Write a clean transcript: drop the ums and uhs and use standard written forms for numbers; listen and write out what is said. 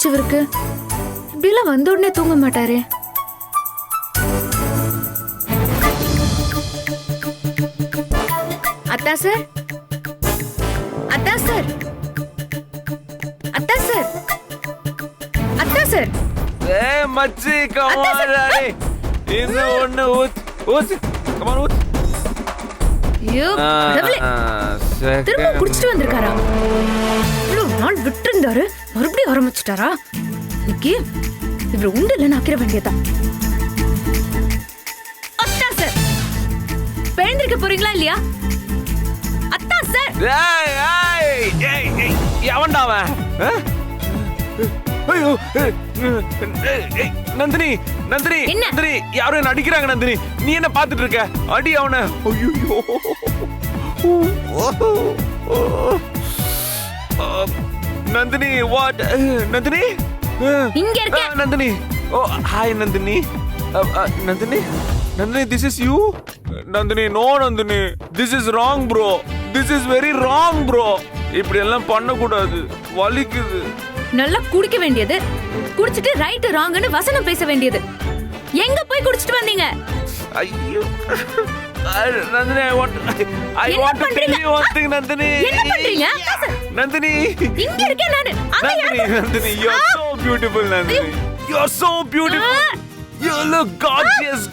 ஆச்சு இவருக்கு? இப்படிலாம் வந்த உடனே தூங்க மாட்டாரே. அத்தா சார், அத்தா சார், அத்தா சார், அத்தா சார். ஏய் மச்சி கம் ஆன் டாடி. இந்த ஒண்ணு ஊத் கம் ஆன் ஊத். ஐயோ கடவுளே, திரும்ப குடிச்சிட்டு வந்திருக்காரா? இவ்வளவு நாள் விட்டு இருந்தாரு, மறுபடியும் ஆரம்பிச்சுட்டாரா? இன்னைக்கு இவரு உண்டு இல்லைன்னு ஆக்கிற வேண்டியதான். அத்தா சார், எழுந்திருக்க போறீங்களா இல்லையா? அத்தா சார். ஏய் ஏய் ஏய் ஏய் எவன்டா அவன்? ஐயோ ஏய் நந்தினி நந்தினி நந்தினி யாரோ என்ன அடிக்கிறாங்க நந்தினி. நீ என்ன பாத்துட்டு இருக்க? அடி அவனை. ஐயோ நந்தினி வாட் நந்தினி இங்க இருக்க Nandini. Oh hi Nandini. Nandini Nandini this is you Nandini. No Nandini this is wrong bro. This is very wrong bro. இப்படி எல்லாம் பண்ண கூடாது, வலிக்குது. நல்லா குடிக்க வேண்டியது, குடிச்சிட்டு ரைட் ராங்னு வசனம் பேச வேண்டியது. எங்க போய் குடிச்சிட்டு வந்தீங்க? ஐயோ Nandini I want to tell you one thing Nandini. என்ன பண்றீங்க? நந்தினி இங்க இருக்கேன் நானு. Nandini Nandini you are so beautiful Nandini. You are so beautiful. You look gorgeous.